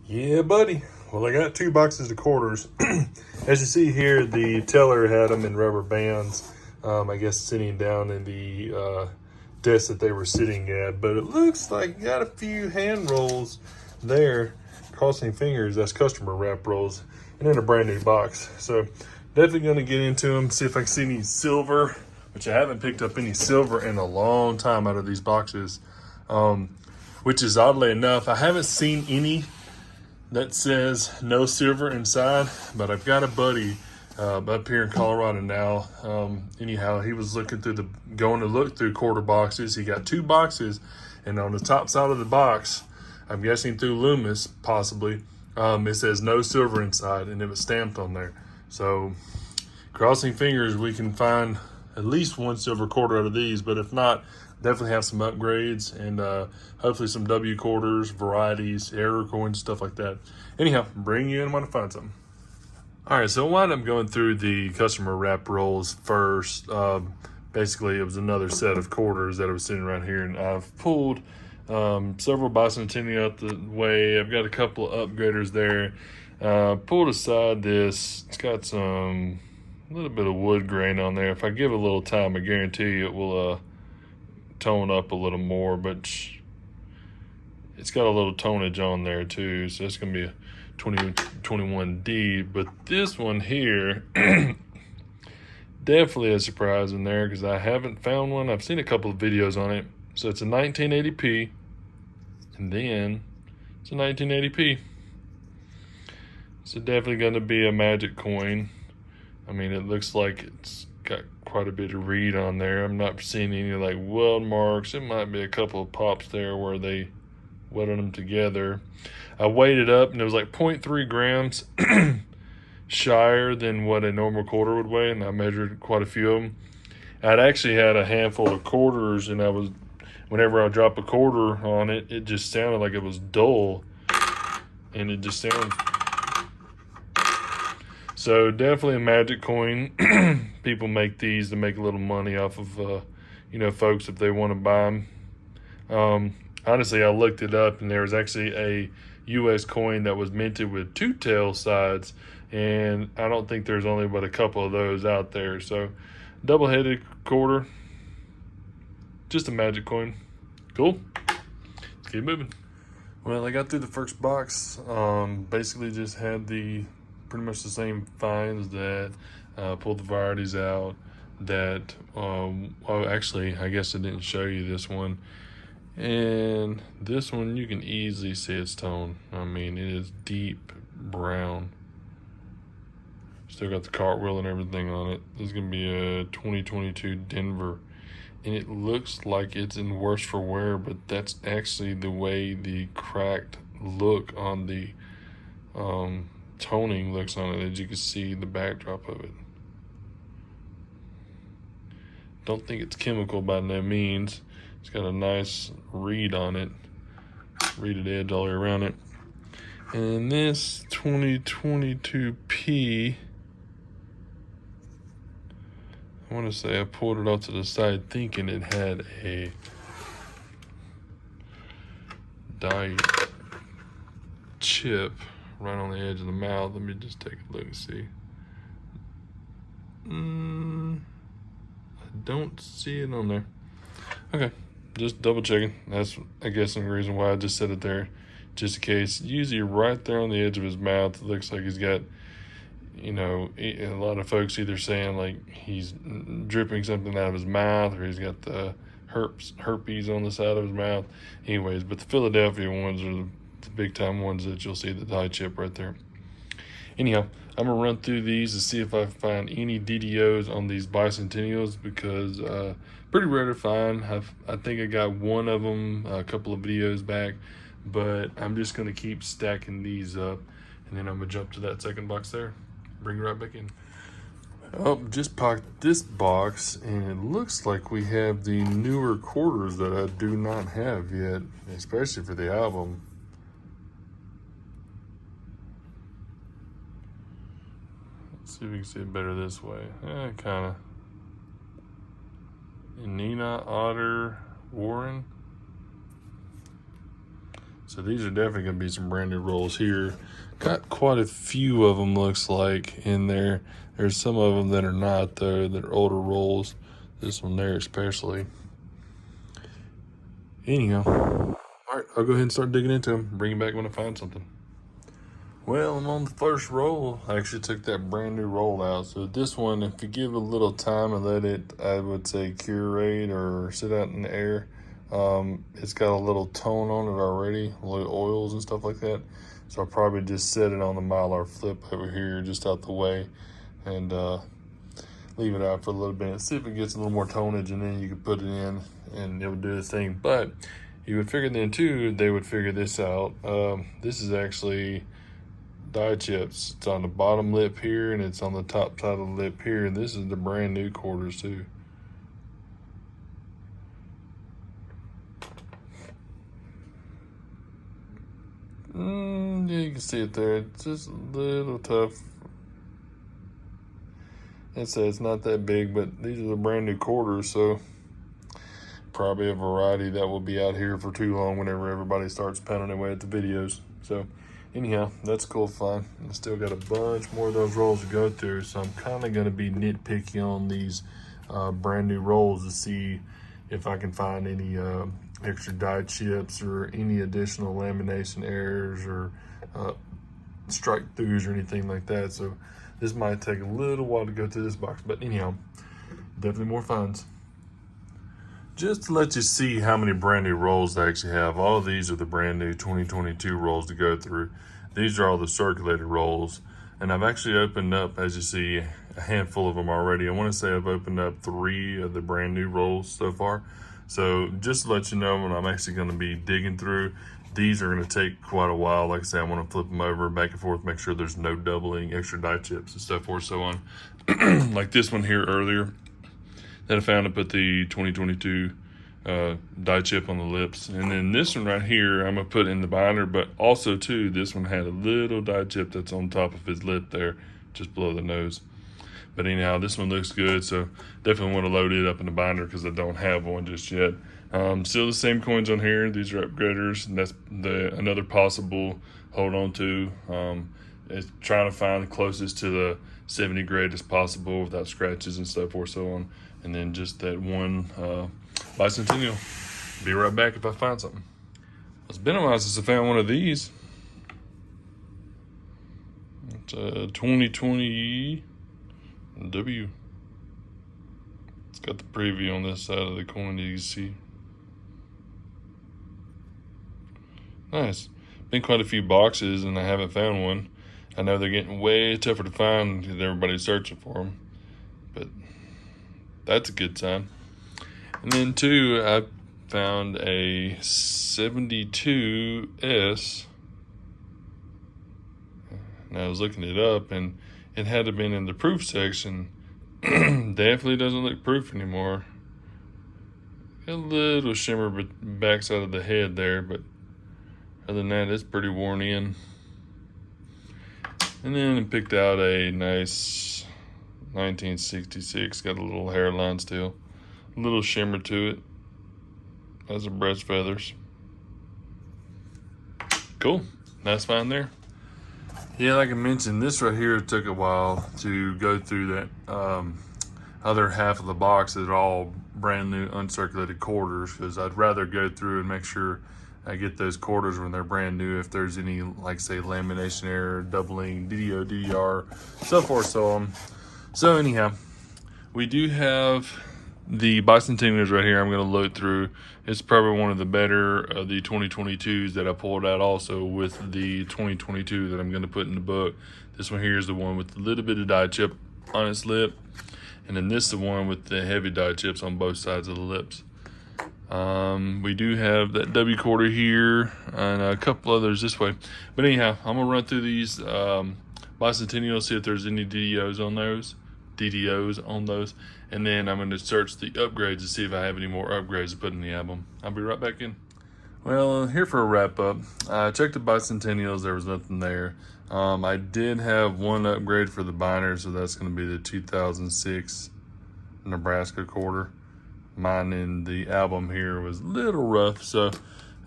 Yeah, buddy. Well, I got 2 boxes of quarters. As you see here, the teller had them in rubber bands. I guess sitting down in the desk that they were sitting at. But it looks like you got a few hand rolls there. Crossing fingers, that's customer wrap rolls. And in a brand new box. So definitely going to get into them, see if I can see any silver, which I haven't picked up any silver in a long time out of these boxes. Which is oddly enough, I haven't seen any that says no silver inside, but I've got a buddy up here in Colorado now. Anyhow, he was going to look through quarter boxes. He got 2 boxes, and on the top side of the box, I'm guessing through Loomis possibly, it says no silver inside, and it was stamped on there. So crossing fingers we can find at least 1 silver quarter out of these, but if not, definitely have some upgrades and hopefully some W quarters, varieties, error coins, stuff like that. Anyhow, bring you in when I find something. All right, so I wound up going through the customer wrap rolls first. Basically, it was another set of quarters that I was sitting around here, and I've pulled several bicentennial out the way. I've got a couple of upgraders there. Pulled aside this. It's got a little bit of wood grain on there. If I give it a little time, I guarantee you it will tone up a little more, but it's got a little tonage on there too, so it's gonna be a 2021D. But this one here definitely a surprise in there because I haven't found one. I've seen a couple of videos on it. So it's a 1980p, and then it's a 1980p. So definitely going to be a magic coin. I mean, it looks like it's got quite a bit of read on there. I'm not seeing any like weld marks. It might be a couple of pops there where they welded them together. I weighed it up and it was like 0.3 grams shyer than what a normal quarter would weigh, and I measured quite a few of them. I'd actually had a handful of quarters, and whenever I drop a quarter on it, it just sounded like it was dull, and it just sounded. So definitely a magic coin. People make these to make a little money off of, folks if they want to buy them. Honestly, I looked it up, and there was actually a U.S. coin that was minted with 2 tail sides, and I don't think there's only but a couple of those out there. So double-headed quarter, just a magic coin. Cool. Let's keep moving. Well, I got through the first box. Basically just had pretty much the same finds that pulled the varieties out. That actually, I guess I didn't show you this one. And this one, you can easily see its tone. I mean, it is deep brown. Still got the cartwheel and everything on it. This is gonna be a 2022 Denver, and it looks like it's in worse for wear, but that's actually the way the cracked look on the toning looks on it, as you can see the backdrop of it. Don't think it's chemical by no means. It's got a nice reed on it, reeded edge all the way around it. And this 2022P, I want to say I pulled it off to the side thinking it had a die chip right on the edge of the mouth. Let me just take a look and see. I don't see it on there. Okay, just double checking. That's, I guess, the reason why I just set it there, just in case. Usually right there on the edge of his mouth, it looks like he's got, a lot of folks either saying like he's dripping something out of his mouth, or he's got the herpes on the side of his mouth. Anyways, but the Philadelphia ones are the big time ones that you'll see the dye chip right there. Anyhow, I'm gonna run through these to see if I find any DDOs on these bicentennials, because pretty rare to find. I think I got one of them a couple of videos back, but I'm just gonna keep stacking these up, and then I'm gonna jump to that second box there. Bring it right back in. Oh, just popped this box, and it looks like we have the newer quarters that I do not have yet, especially for the album. Let's see if we can see it better this way. Kind of. Nina Otter Warren. So these are definitely going to be some brand new rolls here. Got quite a few of them, looks like, in there. There's some of them that are not, though, that are older rolls. This one there especially. Anyhow, all right, I'll go ahead and start digging into them. Bring it back when I find something. Well, I'm on the first roll. I actually took that brand new roll out. So this one, if you give it a little time and let it, I would say, curate or sit out in the air, it's got a little tone on it already, little oils and stuff like that. So I'll probably just set it on the Mylar flip over here, just out the way, and leave it out for a little bit. See if it gets a little more tonnage, and then you can put it in, and it would do its thing. But you would figure then too, they would figure this out. This is actually die chips. It's on the bottom lip here, and it's on the top side of the lip here. And this is the brand new quarters too. Yeah, you can see it there. It's just a little tough. It's not that big, but these are the brand new quarters, so probably a variety that will be out here for too long whenever everybody starts pounding away at the videos. So anyhow, that's cool, fine. I still got a bunch more of those rolls to go through, so I'm kind of going to be nitpicky on these brand new rolls to see if I can find any extra die chips or any additional lamination errors or strike throughs or anything like that. So this might take a little while to go through this box, but anyhow, definitely more finds. Just to let you see how many brand new rolls I actually have, all of these are the brand new 2022 rolls to go through. These are all the circulated rolls, and I've actually opened up, as you see, a handful of them already. I want to say I've opened up 3 of the brand new rolls so far. So just to let you know, when I'm actually going to be digging through, these are going to take quite a while. Like I said, I want to flip them over back and forth, make sure there's no doubling, extra die chips and stuff or so on. Like this one here earlier that I found to put the 2022 die chip on the lips. And then this one right here, I'm going to put in the binder, but also too, this one had a little die chip that's on top of his lip there, just below the nose. But anyhow, this one looks good, so definitely want to load it up in the binder because I don't have one just yet. Still the same coins on here. These are upgraders, and that's another possible hold on to. It's trying to find the closest to the 70 grade as possible without scratches and stuff or so on. And then just that one bicentennial. Be right back if I find something. It's been a while since I found one of these. It's a 2020 W. It's got the preview on this side of the coin that you can see. Nice. Been quite a few boxes and I haven't found one. I know they're getting way tougher to find because everybody's searching for them, but that's a good sign. And then too, I found a 72S. And I was looking it up, and it had to been in the proof section. Definitely doesn't look proof anymore. Got a little shimmer backside of the head there, but other than that, it's pretty worn in. And then I picked out a nice 1966. Got a little hairline still. A little shimmer to it. Has some breast feathers. Cool. Nice find there. Yeah, like I mentioned, this right here took a while to go through that other half of the box that are all brand new uncirculated quarters, because I'd rather go through and make sure I get those quarters when they're brand new. If there's any, like say, lamination error, doubling, DDO, DDR, so forth, so on. So anyhow, we do have the bicentennials right here. I'm going to load through. It's probably one of the better of the 2022s that I pulled out also with the 2022 that I'm going to put in the book. This one here is the one with a little bit of die chip on its lip. And then this is the one with the heavy die chips on both sides of the lips. We do have that W quarter here and a couple others this way. But anyhow, I'm going to run through these bicentennials, see if there's any DDOs on those. And then I'm going to search the upgrades to see if I have any more upgrades to put in the album. I'll be right back in. Well, here for a wrap up. I checked the bicentennials, there was nothing there. I did have one upgrade for the binder, so that's going to be the 2006 Nebraska quarter. Mine in the album here was a little rough, so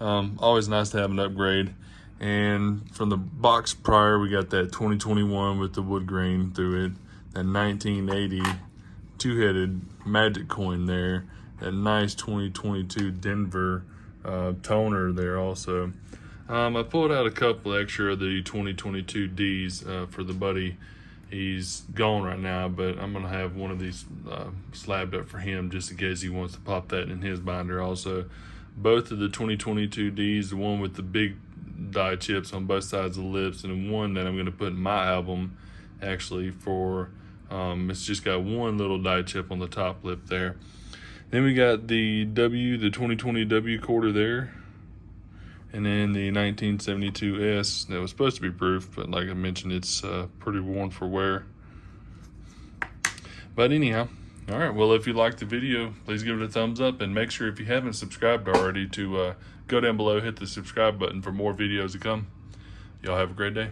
Always nice to have an upgrade. And from the box prior, we got that 2021 with the wood grain through it, that 1980 two-headed magic coin there, that nice 2022 Denver toner there also. I pulled out a couple extra of the 2022 Ds for the buddy. He's gone right now, but I'm gonna have one of these slabbed up for him just in case he wants to pop that in his binder also. Both of the 2022 Ds, the one with the big die chips on both sides of the lips, and the one that I'm gonna put in my album actually for, it's just got one little die chip on the top lip there. Then we got the 2020 W quarter there. And then the 1972S that was supposed to be proof, but like I mentioned, it's pretty worn for wear. But anyhow, all right, well, if you liked the video, please give it a thumbs up, and make sure if you haven't subscribed already to go down below, hit the subscribe button for more videos to come. Y'all have a great day.